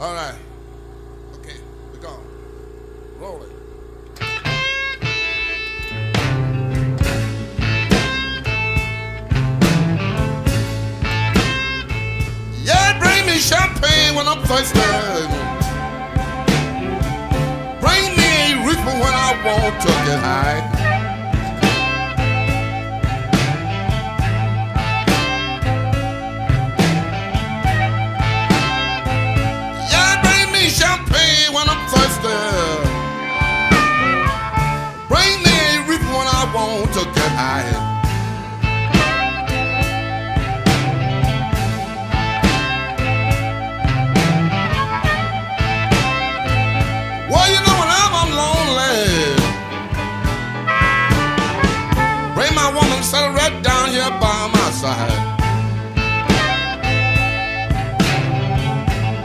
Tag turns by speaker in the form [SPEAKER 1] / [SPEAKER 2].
[SPEAKER 1] All right. Okay, we're gone. Roll it. Yeah, bring me champagne when I'm thirsty. Bring me a reefer when I want to get high.